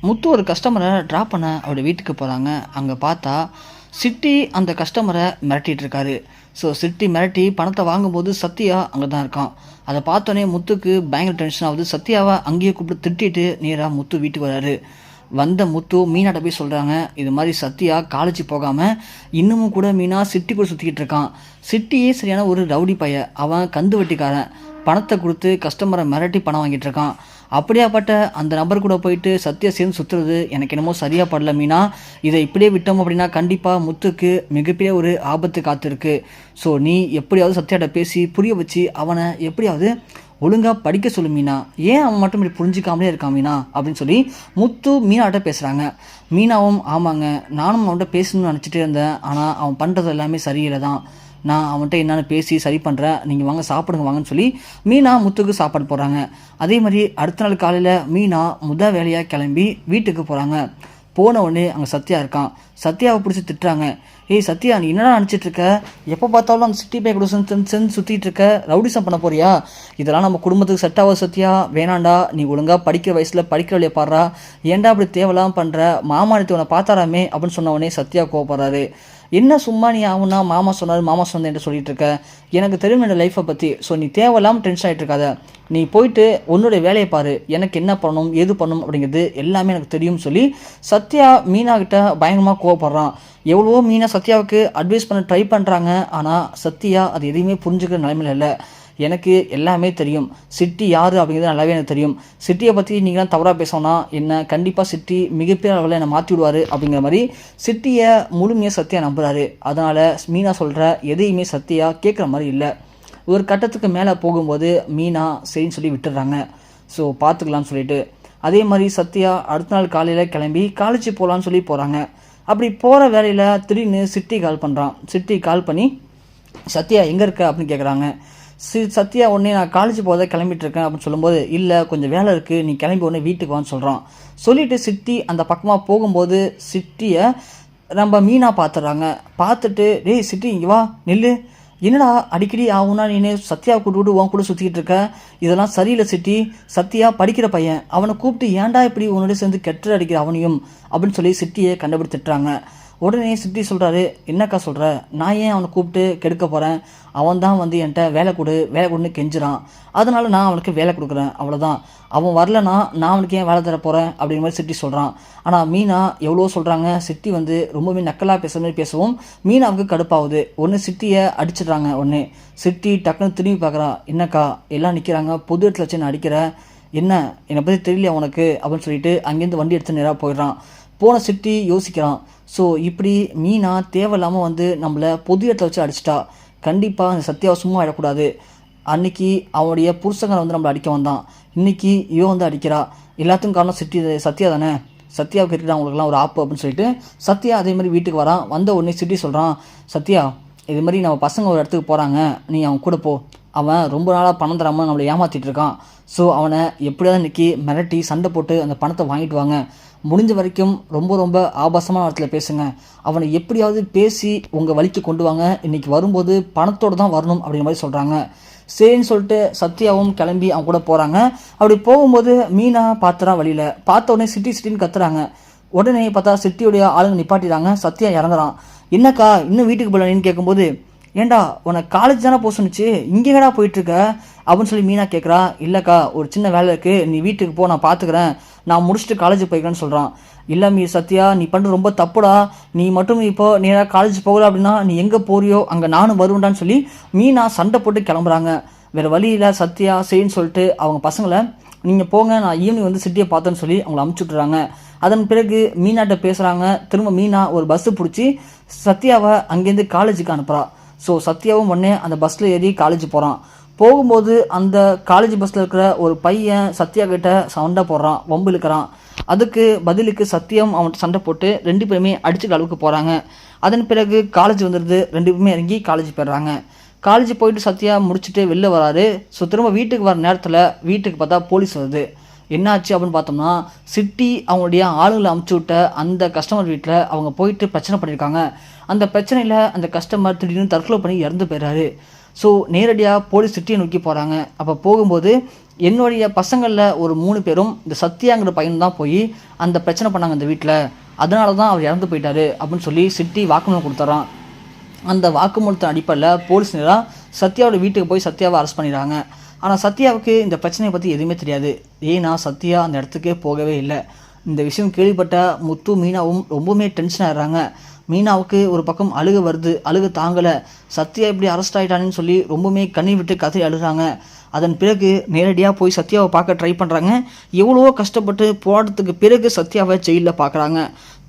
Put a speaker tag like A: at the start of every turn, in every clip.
A: முத்து ஒரு கஸ்டமரை ட்ராப் பண்ண அவருடைய வீட்டுக்கு போகிறாங்க. அங்கே பார்த்தா சிட்டி அந்த கஸ்டமரை மிரட்டிகிட்டு இருக்காரு. ஸோ சிட்டி மிரட்டி பணத்தை வாங்கும்போது சத்யா அங்கே தான் இருக்கான். அதை பார்த்தோன்னே முத்துக்கு பயங்கர டென்ஷன் ஆகுது. சத்யாவை அங்கேயே கூப்பிட்டு திட்டிட்டு நேராக முத்து வீட்டுக்கு வராரு. வந்த முத்து மீனாட்ட போய் சொல்கிறாங்க, இது மாதிரி சத்யா காலேஜ் போகாமல் இன்னமும் கூட மீனா சிட்டி கூட சுற்றிக்கிட்டு இருக்கான். சிட்டியே சரியான ஒரு ரவுடி பைய, அவன் கந்து வட்டிக்காரன், பணத்தை கொடுத்து கஸ்டமரை மிரட்டி பணம் வாங்கிட்டு இருக்கான். அப்படியாப்பட்ட அந்த நபர் கூட போயிட்டு சத்யா சேர்ந்து சுற்றுறது எனக்கு என்னமோ சரியாக படல மீனா. இதை இப்படியே விட்டோம் அப்படின்னா கண்டிப்பாக முத்துக்கு மிகப்பெரிய ஒரு ஆபத்து காத்திருக்கு. ஸோ நீ எப்படியாவது சத்யாட்ட பேசி புரிய வச்சு அவனை எப்படியாவது ஒழுங்காக படிக்க சொல்லு மீனா. ஏன் அவன் மட்டும் இப்படி புரிஞ்சிக்காமலே இருக்கான் மீனா அப்படின்னு சொல்லி முத்து மீனாட்ட பேசுகிறாங்க. மீனாவும் ஆமாங்க, நானும் அவன்கிட்ட பேசணும்னு நினச்சிட்டே இருந்தேன், ஆனால் அவன் பண்ணுறது எல்லாமே சரியில்லை தான். நான் அவன்கிட்ட என்னென்னு பேசி சரி பண்ணுறேன், நீங்கள் வாங்க சாப்பிடுங்க வாங்கன்னு சொல்லி மீனா முத்துக்கு சாப்பாடு போடுறாங்க. அதே மாதிரி அடுத்த நாள் காலையில் மீனா வேலையாக கிளம்பி வீட்டுக்கு போகிறாங்க. போன உடனே அங்கே சத்யா இருக்கான். சத்யாவை பிடிச்சி திட்டுறாங்க. ஏய் சத்யா, நீ என்னடா நினச்சிட்ருக்க? எப்போ பார்த்தாலும் அந்த சிட்டி பை கூட சேர்ந்து சுற்றிட்டு இருக்க, ரவுடிசம் பண்ண போறியா? இதெல்லாம் நம்ம குடும்பத்துக்கு செட் ஆகாது சத்யா, வேணாண்டா. நீ ஒழுங்காக படிக்கிற வயசில் படிக்கிற வழியை பாடுறா, ஏன்டா அப்படி தேவையில்லாமல் பண்ணுற? மாமானத்தை உன்னை பார்த்தாராமே அப்படின்னு சொன்ன உடனே சத்யா கோவப்படுறாரு. என்ன சும்மா நீ ஆகுனா மாமா சொன்னேன் என்று சொல்லிட்டு இருக்க? எனக்கு தெரியும் என்னோட லைஃப்பை பற்றி. ஸோ நீ தேவையில்லாமல் டென்ஷன் ஆகிட்டு இருக்காத. நீ போயிட்டு உன்னுடைய வேலையை பாரு, எனக்கு என்ன பண்ணணும் எது பண்ணணும் அப்படிங்கிறது எல்லாமே எனக்கு தெரியும்னு சொல்லி சத்யா மீனா கிட்ட பயங்கரமாக கோவப்படுறான். எவ்வளவோ மீனா சத்யாவுக்கு அட்வைஸ் பண்ண ட்ரை பண்ணுறாங்க, ஆனால் சத்யா அது எதையுமே புரிஞ்சுக்கிற நிலைமையில் இல்லை. எனக்கு எல்லாமே தெரியும், சிட்டி யார் அப்படிங்கிறது நல்லாவே எனக்கு தெரியும். சிட்டியை பற்றி நீங்களாம் தவறாக பேசணும்னா என்ன கண்டிப்பாக சிட்டி மிகப்பெரிய அளவில் என்னை மாற்றி விடுவார் அப்படிங்கிற மாதிரி சிட்டியை முழுமையாக சத்யா நம்புகிறாரு. அதனால் மீனா சொல்கிற எதையுமே சத்யா கேட்குற மாதிரி இல்லை. ஒரு கட்டத்துக்கு மேலே போகும்போது மீனா சரின்னு சொல்லி விட்டுடுறாங்க. ஸோ பார்த்துக்கலான்னு சொல்லிட்டு அதே மாதிரி சத்யா அடுத்த நாள் காலையில் கிளம்பி காலேஜ் போகலான்னு சொல்லி போகிறாங்க. அப்படி போகிற வேலையில் திடீர்னு சிட்டி கால் பண்ணுறான். சிட்டி கால் பண்ணி சத்யா எங்கே இருக்க அப்படின்னு கேட்குறாங்க. சத்யா உடனே நான் காலேஜ் போகிறத கிளம்பிட்டு இருக்கேன் அப்படின்னு சொல்லும்போது, இல்லை கொஞ்சம் வேலை இருக்குது, நீ கிளம்பி உடனே வீட்டுக்கு வான்னு சொல்கிறான். சொல்லிவிட்டு சிட்டி அந்த பக்கமாக போகும்போது சிட்டியை நம்ம மீனா பார்த்துட்றாங்க. பார்த்துட்டு டேய் சிட்டி இங்கே வா நில்லு, என்னடா அடிக்கடி ஆகுனா நீ சத்யாவை கூப்பிட்டு உன் கூட சுற்றிக்கிட்டு இருக்க, இதெல்லாம் சரியில்லை சிட்டி. சத்யா படிக்கிற பையன், அவனை கூப்பிட்டு ஏன்டா இப்படி உன்னோட சேர்ந்து கெட்டு அடிக்கிற அவனையும் அப்படின்னு சொல்லி சிட்டியை கண்டுபிடித்துட்டுறாங்க. உடனே சிட்டி சொல்கிறாரு, என்னக்கா சொல்கிற? நான் ஏன் அவனை கூப்பிட்டு கெடுக்க போகிறேன்? அவன் தான் வந்து என்கிட்ட வேலை கொடுன்னு கெஞ்சுறான், அதனால் நான் அவனுக்கு வேலை கொடுக்குறேன், அவ்வளோதான். அவன் வரலனா நான் அவனுக்கு ஏன் வேலை தர போகிறேன் அப்படிங்கிற மாதிரி சிட்டி சொல்கிறான். ஆனால் மீனா எவ்வளோ சொல்கிறாங்க, சிட்டி வந்து ரொம்பவே நக்கலாக பேசுகிற மாதிரி பேசவும் மீனாவுக்கு கடுப்பாகுது. ஒன்று சிட்டியை அடிச்சிடுறாங்க. ஒன்று சிட்டி டக்குன்னு திரும்பி பார்க்குறா, என்னக்கா எல்லாம் நிற்கிறாங்க, பொது இடத்துல வச்சு நான் அடிக்கிறேன், என்ன என்னை பற்றி தெரியல உனக்கு அப்படின்னு சொல்லிட்டு அங்கேருந்து வண்டி எடுத்து நேராக போயிடுறான். போன சிட்டி யோசிக்கிறான், ஸோ இப்படி மீனா தேவையில்லாமல் வந்து நம்மளை பொது இடத்துல வச்சு அடிச்சிட்டா, கண்டிப்பாக அந்த சத்யாவை சும்மா ஆகிடக்கூடாது. அன்றைக்கி அவனுடைய புருஷங்களை வந்து நம்மளை அடிக்க வந்தான், இன்றைக்கி இவன் வந்து அடிக்கிறா, எல்லாத்துக்கும் காரணம் சத்யா தானே, சத்யாவுக்கு இருக்கிற அவங்களுக்குலாம் ஒரு ஆப்பு அப்படின்னு சொல்லிட்டு சத்யா அதே மாதிரி வீட்டுக்கு வரான். வந்த உடனே சிட்டி சொல்கிறான், சத்யா இது மாதிரி நம்ம பசங்க ஒரு இடத்துக்கு போகிறாங்க, நீ அவன் கூட போ, அவன் ரொம்ப நாளாக பணம் தராமல் நம்மளை ஏமாற்றிட்டு இருக்கான். ஸோ அவனை எப்படியாவது இன்றைக்கி மிரட்டி சண்டை போட்டு அந்த பணத்தை வாங்கிட்டு வாங்க, முடிஞ்ச வரைக்கும் ரொம்ப ரொம்ப ஆபாசமான இடத்துல பேசுங்க, அவனை எப்படியாவது பேசி உங்கள் வழிக்கு கொண்டு வாங்க, இன்றைக்கி வரும்போது பணத்தோடு தான் வரணும் அப்படிங்கிற மாதிரி சொல்கிறாங்க. சரின்னு சொல்லிட்டு சத்யாவும் கிளம்பி அவங்க கூட போகிறாங்க. அப்படி போகும்போது மீனா பார்த்துறா, வழியில் பார்த்த உடனே சிட்டின்னு கத்துறாங்க. உடனே பார்த்தா சிட்டியோடைய ஆளுங்க நிப்பாட்டிடுறாங்க. சத்யா இறங்குறான். என்னக்கா இன்னும் வீட்டுக்கு போகலன்னு கேட்கும்போது, ஏண்டா உனக்கு காலேஜ் தானே போக சொன்னிச்சு, இங்கேடா போயிட்டுருக்க அப்படின்னு சொல்லி மீனா கேட்குறா. இல்லைக்கா ஒரு சின்ன வேலை இருக்குது, நீ வீட்டுக்கு போ, நான் பார்த்துக்கிறேன், நான் முடிச்சுட்டு காலேஜ் போய்க்கிறேன்னு சொல்கிறான். இல்லை சத்யா நீ பண்ணுறது ரொம்ப தப்புடா, நீ மட்டும் இப்போ நேராக காலேஜ் போகல அப்படின்னா நீ எங்கே போறியோ அங்கே நானும் வருவேன்டான்னு சொல்லி மீனா சண்டை போட்டு கிளம்புறாங்க. வேறு வழியில் சத்யா சரின்னு சொல்லிட்டு அவங்க பசங்களை நீங்கள் போங்க, நான் ஈவினிங் வந்து சிட்டியை பார்த்தேன்னு சொல்லி அவங்கள அமுச்சு விட்றாங்க. அதன் பிறகு மீனாட்ட பேசுகிறாங்க. திரும்ப மீனா ஒரு பஸ்ஸு பிடிச்சி சத்யாவை அங்கேருந்து காலேஜுக்கு அனுப்புகிறா. ஸோ சத்யாவும் உடனே அந்த பஸ்ஸில் ஏறி காலேஜ் போகிறான். போகும்போது அந்த காலேஜ் பஸ்ஸில் இருக்கிற ஒரு பையன் சத்யா கிட்ட சண்டை போடுறான், வம்பு இழுக்கிறான். அதுக்கு பதிலுக்கு சத்யம் அவன்கிட்ட சண்டை போட்டு 2 பேருமே அடிச்சுக்க அளவுக்கு போகிறாங்க. அதன் பிறகு காலேஜ் வந்துடுது. 2 பேருமே இறங்கி காலேஜ் போயிடுறாங்க. காலேஜ் போயிட்டு சத்யா முடிச்சுட்டு வெளில வராரு. ஸோ திரும்ப வீட்டுக்கு வர நேரத்தில் வீட்டுக்கு பார்த்தா போலீஸ் வருது. என்னாச்சு அப்படின்னு பார்த்தோம்னா, சிட்டி அவங்களுடைய ஆளுங்களை அமுச்சு விட்ட அந்த கஸ்டமர் வீட்டில் அவங்க போயிட்டு பிரச்சனை பண்ணியிருக்காங்க. அந்த பிரச்சனையில் அந்த கஸ்டமர் திடீர்னு தற்கொலை பண்ணி இறந்து போயிடுறாரு. ஸோ நேரடியாக போலீஸ் சிட்டியை நோக்கி போகிறாங்க. அப்போ போகும்போது என்னுடைய பசங்களில் ஒரு 3 பேரும் இந்த சத்யாங்கிற பையன் தான் போய் அந்த பிரச்சனை பண்ணாங்க இந்த வீட்டில், அதனால தான் அவர் இறந்து போயிட்டாரு அப்படின்னு சொல்லி சிட்டி வாக்குமூலம் கொடுத்துட்றான். அந்த வாக்குமூலத்தின் அடிப்படையில் போலீஸ் நேராக சத்யாவோட வீட்டுக்கு போய் சத்யாவை அரெஸ்ட் பண்ணிடுறாங்க. ஆனால் சத்யாவுக்கு இந்த பிரச்சனையை பற்றி எதுவுமே தெரியாது. ஏன்னா சத்யா அந்த இடத்துக்கே போகவே இல்லை. இந்த விஷயம் கேள்விப்பட்ட முத்து மீனாவும் ரொம்பவுமே டென்ஷன் ஆகிடுறாங்க. மீனாவுக்கு ஒரு பக்கம் அழுக வருது, அழுக தாங்கலை. சத்யா இப்படி அரெஸ்ட் ஆகிட்டானு சொல்லி ரொம்பவுமே கண்ணீர் விட்டு கதறி அழுகிறாங்க. அதன் பிறகு நேரடியாக போய் சத்யாவை பார்க்க ட்ரை பண்ணுறாங்க. எவ்வளவோ கஷ்டப்பட்டு போராட்டத்துக்கு பிறகு சத்யாவை ஜெயிலில் பார்க்குறாங்க.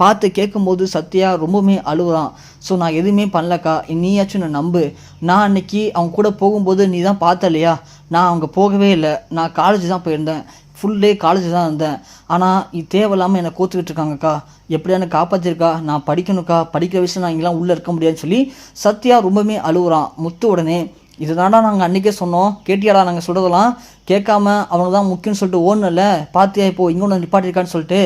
A: பார்த்து கேட்கும்போது சத்யா ரொம்பவுமே அழுகுறான். ஸோ நான் எதுவுமே பண்ணலக்கா, நீயாச்சும் நான் நம்பு. நான் அன்னைக்கு அவங்க கூட போகும்போது நீ தான் பார்த்த இல்லையா, நான் அவங்க போகவே இல்லை, நான் காலேஜ் தான் போயிருந்தேன், ஃபுல் டே காலேஜ் தான் இருந்தேன். ஆனால் இது தேவையில்லாமல் என்னை கோத்துக்கிட்டு இருக்காங்கக்கா, எப்படியா என்னை காப்பாற்றிருக்கா, நான் படிக்கணுக்கா, படிக்கிற விஷயம் நான் இங்கெல்லாம் உள்ளே இருக்க முடியாதுன்னு சொல்லி சத்யா ரொம்பவுமே அழுகுறான். முத்து உடனே இதுதான்டா நாங்கள் அன்றைக்கே சொன்னோம், கேட்டியாடா நாங்கள் சொல்கிறதெல்லாம் கேட்காம அவங்க தான் முக்கியம்னு சொல்லிட்டு ஓடணும்ல, பாத்தியா இப்போ இங்கே ஒன்று நிப்பாட்டிருக்கான்னு சொல்லிட்டு,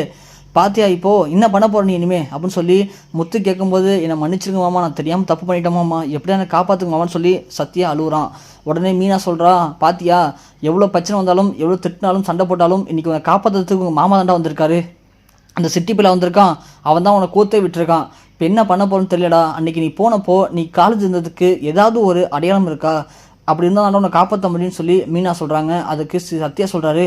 A: பாத்தியா இப்போ என்ன பண்ண போகிற நீ இனிமே அப்படின்னு சொல்லி முத்து கேட்கும்போது என்னை மன்னிச்சிருங்க மாமா, நான் தெரியாமல் தப்பு பண்ணிட்டேமாம்மா, எப்படியா என்னை காப்பாற்றுங்க மாமான்னு சொல்லி சத்யா அழுகுறான். உடனே மீனா சொல்கிறா, பாத்தியா எவ்வளோ பிரச்சனை வந்தாலும் எவ்வளோ திட்டினாலும் சண்டை போட்டாலும் இன்றைக்கி உன்னை காப்பாற்றுறதுக்கு உங்கள் மாமா தாண்டா வந்திருக்காரு, அந்த சிட்டி பிள்ளை வந்திருக்கான், அவன் தான் உன்னை கோத்தே விட்டுருக்கான். இப்போ என்ன பண்ண போகிறேன்னு தெரியலடா, அன்றைக்கி நீ போனப்போ நீ காலேஜ் இருந்ததுக்கு ஏதாவது ஒரு அடையாளம் இருக்கா, அப்படி இருந்தால் உன்னை காப்பாற்ற முடியும்னு சொல்லி மீனா சொல்கிறாங்க. அதுக்கு சத்யா சொல்கிறாரு,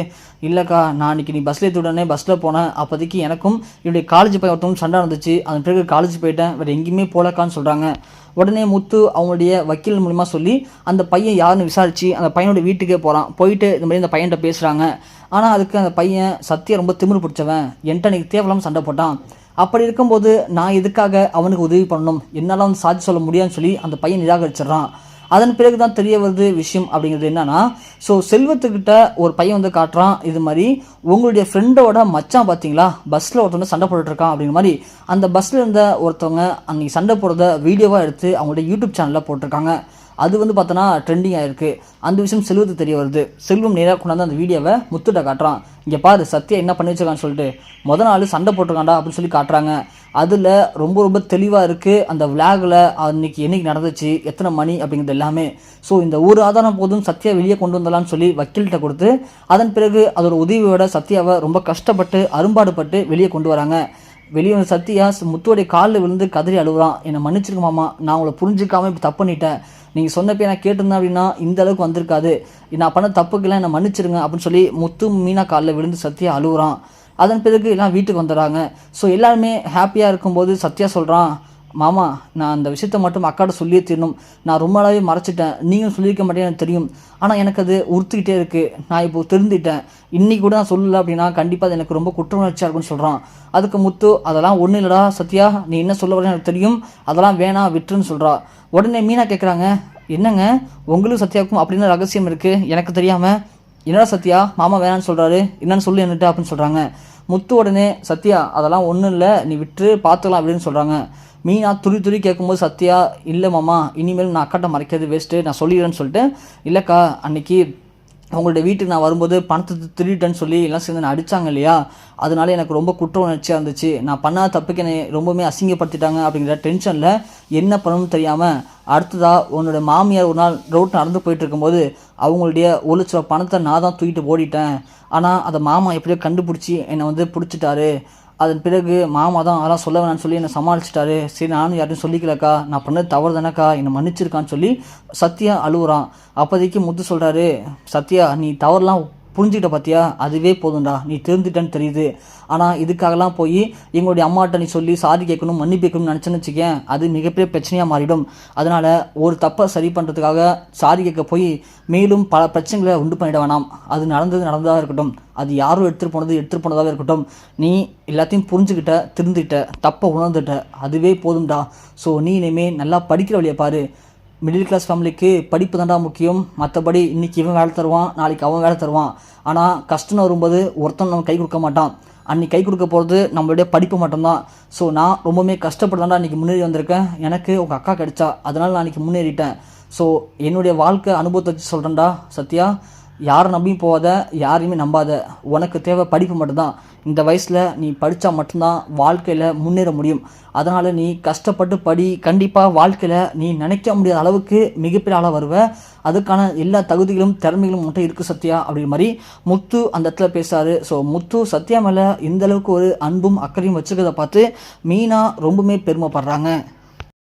A: இல்லைக்கா நான் அன்றைக்கி நீ பஸ்ஸில் ஏற்றி உடனே பஸ்ஸில் போனேன், அப்போதைக்கு எனக்கும் என்னுடைய காலேஜ் போய் ஒருத்தவங்க சண்டை இருந்துச்சு, அதன் பிறகு காலேஜ் போயிட்டேன், வேறு எங்கேயுமே போகலக்கான்னு சொல்கிறாங்க. உடனே முத்து அவங்களுடைய வக்கீல் மூலிமா சொல்லி அந்த பையன் யாருன்னு விசாரித்து அந்த பையனோட வீட்டுக்கே போகிறான். போயிட்டு இந்த மாதிரி அந்த பையன்கிட்ட பேசுகிறாங்க. ஆனால் அதுக்கு அந்த பையன் சத்யா ரொம்ப திமிரு பிடிச்சவன், என்கிட்ட எனக்கு தேவையில்லாமல் சண்டை போட்டான், அப்படி இருக்கும்போது நான் எதுக்காக அவனுக்கு உதவி பண்ணணும், என்னால் வந்து சாட்சி சொல்ல முடியாதுன்னு சொல்லி அந்த பையன் நிராகரிச்சிட்றான். அதன் பிறகு தான் தெரிய வருது விஷயம் அப்படிங்கிறது என்னன்னா, ஸோ செல்வத்துக்கிட்ட ஒரு பையன் வந்து காட்டுறான், இது மாதிரி உங்களுடைய ஃப்ரெண்டோட மச்சான் பார்த்தீங்களா பஸ்ஸில் ஒருத்தவங்க சண்டை போட்டுட்ருக்கான் அப்படிங்கிற மாதிரி. அந்த பஸ்ஸில் இருந்த ஒருத்தவங்க அன்றைக்கி சண்டை போடுறத வீடியோவாக எடுத்து அவங்களுடைய யூடியூப் சேனலில் போட்டிருக்காங்க. அது வந்து பார்த்தோன்னா ட்ரெண்டிங் ஆகிருக்கு. அந்த விஷயம் செல்வத்துக்கு தெரிய வருது. செல்வம் நேராக கொண்டாந்து அந்த வீடியோவை முத்துட்ட காட்டுறான். இங்கே பாரு சத்யா என்ன பண்ணி வச்சிருக்கான்னு சொல்லிட்டு, முதல் நாள் சண்டை போட்டிருக்காண்டா அப்படின்னு சொல்லி காட்டுறாங்க. அதில் ரொம்ப ரொம்ப தெளிவாக இருக்குது அந்த விளாகில் அன்றைக்கி என்றைக்கு நடந்துச்சு, எத்தனை மணி அப்படிங்கிறது எல்லாமே. ஸோ இந்த ஒரு ஆதாரம் போதும் சத்யா வெளியே கொண்டு வந்தலான்னு சொல்லி வக்கீல்கிட்ட கொடுத்து அதன் பிறகு அதோட உதவியோட சத்யாவை ரொம்ப கஷ்டப்பட்டு அரும்பாடுபட்டு வெளியே கொண்டு வராங்க. வெளியே வந்து சத்யா முத்துவோடைய காலில் விழுந்து கதறி அழுகுறான், என்னை மன்னிச்சிருக்க மாமா, நான் உங்களை புரிஞ்சிக்காமல் இப்போ தப்பு பண்ணிட்டேன், நீங்கள் சொன்னப்போ நான் கேட்டிருந்தேன் அப்படின்னா இந்த அளவுக்கு வந்திருக்காது, நான் பண்ண தப்புக்கெல்லாம் என்னை மன்னிச்சிருங்க அப்படின்னு சொல்லி முத்து மீனா காலில் விழுந்து சத்யா அழுகுறான். அதன் பிறகு எல்லாம் வீட்டுக்கு வந்துடுறாங்க. ஸோ எல்லாருமே ஹாப்பியாக இருக்கும்போது சத்யா சொல்கிறான், மாமா நான் அந்த விஷயத்த மட்டும் அக்காட்ட சொல்லியே தீரணும், நான் ரொம்ப நாளாகவே மறைச்சிட்டேன், நீங்களும் சொல்லியிருக்க மாட்டேன்னு எனக்கு தெரியும், ஆனால் எனக்கு அது உறுத்திக்கிட்டே இருக்குது, நான் இப்போது தெரிஞ்சுட்டேன், இன்றைக்கி கூட நான் சொல்லலை அப்படின்னா கண்டிப்பாக அது எனக்கு ரொம்ப குற்ற உணர்ச்சியாக இருக்குன்னு சொல்கிறான். அதுக்கு முத்து, அதெல்லாம் ஒன்றும் இல்லைடா சத்யா, நீ என்ன சொல்ல வரேன்னு எனக்கு தெரியும், அதெல்லாம் வேணாம் விட்டுருன்னு சொல்கிறா. உடனே மீனா கேட்குறாங்க, என்னங்க உங்களுக்கு சத்யாவுக்கும் அப்படின்னு ரகசியம் இருக்குது எனக்கு தெரியாமல், என்னடா சத்யா மாமா வேணான்னு சொல்கிறாரு, என்னன்னு சொல்லு என்னட்டு அப்படின்னு சொல்கிறாங்க. முத்து உடனே, சத்யா அதெல்லாம் ஒன்றும் இல்லை நீ விட்டு பார்த்துக்கலாம் அப்படின்னு சொல்கிறாங்க. மீனா துரி கேட்கும்போது சத்யா, இல்லை மாமா இனிமேல் நான் அக்காட்ட மறைக்கிறது வேஸ்ட்டு, நான் சொல்லிடுறேன்னு சொல்லிட்டு, இல்லைக்கா அன்றைக்கி அவங்களுடைய வீட்டுக்கு நான் வரும்போது பணத்தை திருடிட்டேன்னு சொல்லி எல்லாம் சேர்ந்து நான் அடித்தாங்க இல்லையா, அதனால எனக்கு ரொம்ப குற்ற உணர்ச்சியாக இருந்துச்சு, நான் பண்ணாத தப்புக்கு என்னை ரொம்பவுமே அசிங்கப்படுத்திட்டாங்க அப்படிங்கிற டென்ஷனில் என்ன பண்ணணும்னு தெரியாமல் அடுத்ததாக உன்னோட மாமியார் ஒரு நாள் ரோட் நடந்து போயிட்டு இருக்கும்போது அவங்களுடைய 1 லட்ச ரூபா பணத்தை நான் தான் தூக்கிட்டு ஓடிட்டேன், ஆனால் அதை மாமா எப்படியோ கண்டுபிடிச்சி என்னை வந்து பிடிச்சிட்டாரு, அதன் பிறகு மாமா தான் அதெல்லாம் சொல்ல வேணான்னு சொல்லி என்னை சமாளிச்சிட்டாரு, சரி நானும் யார்ட்டையும் சொல்லிக்கலக்கா, நான் பண்ணது தவறு தானேக்கா, என்னை மன்னிச்சிருக்கான்னு சொல்லி சத்யா அழுகுறான். அப்போதைக்கு முத்து சொல்கிறாரு, சத்யா நீ தவறுலாம் புரிஞ்சுக்கிட்ட பார்த்தியா, அதுவே போதும்டா, நீ தெரிஞ்சுட்டேன்னு தெரியுது, ஆனால் இதுக்காகலாம் போய் எங்களுடைய அம்மாட்ட நீ சொல்லி சாரி கேட்கணும் மன்னிப்பு கேட்கணும்னு நினச்சேன்னு வச்சுக்கேன், அது மிகப்பெரிய பிரச்சனையாக மாறிடும், அதனால் ஒரு தப்பை சரி பண்ணுறதுக்காக சாரி கேட்க போய் மேலும் பல பிரச்சனைகளை உண்டு பண்ணிட வேணாம், அது நடந்ததாக இருக்கட்டும், அது யாரும் எடுத்துகிட்டு போனதாக இருக்கட்டும், நீ எல்லாத்தையும் புரிஞ்சுக்கிட்ட திருந்துக்கிட்ட தப்பை உணர்ந்துட்ட, அதுவே போதும்டா, ஸோ நீ இனிமேல் நல்லா படிக்கிற வழியை பாரு, மிடில் கிளாஸ் ஃபேமிலிக்கு படிப்பு தான்டா முக்கியம், மற்றபடி இன்றைக்கி இவன் வேலை தருவான் நாளைக்கு அவன் வேலை தருவான், ஆனால் கஷ்டம்னு வரும்போது ஒருத்தன் நம்ம கை கொடுக்க மாட்டான், அன்றைக்கி கை கொடுக்க போகிறது நம்மளுடைய படிப்பு மட்டும்தான். ஸோ நான் ரொம்பவுமே கஷ்டப்பட்டு இன்றைக்கி முன்னேறி வந்திருக்கேன், எனக்கு உங்கள் அக்கா கிடைச்சா அதனால் நான் இன்றைக்கி முன்னேறிட்டேன், ஸோ என்னுடைய வாழ்க்கை அனுபவத்தை வச்சு சொல்கிறேன்டா சத்யா, யாரை நம்பியும் போகாத, யாரையுமே நம்பாத, உனக்கு தேவை படிப்பு மட்டும்தான், இந்த வயசில் நீ படித்தா மட்டும்தான் வாழ்க்கையில் முன்னேற முடியும். அதனால் நீ கஷ்டப்பட்டு படி, கண்டிப்பாக வாழ்க்கையில் நீ நினைக்க முடியாத அளவுக்கு மிகப்பெரிய ஆளாக வருவ. அதுக்கான எல்லா தகுதிகளும் திறமைகளும் மட்டும் இருக்குது சத்யா அப்படிங்கிற மாதிரி முத்து அந்த இடத்துல பேசுகிறாரு. ஸோ முத்து சத்யா மேலே இந்த அளவுக்கு ஒரு அன்பும் அக்கறையும் வச்சுக்கிறத பார்த்து மீனா ரொம்பவுமே பெருமைப்படுறாங்க.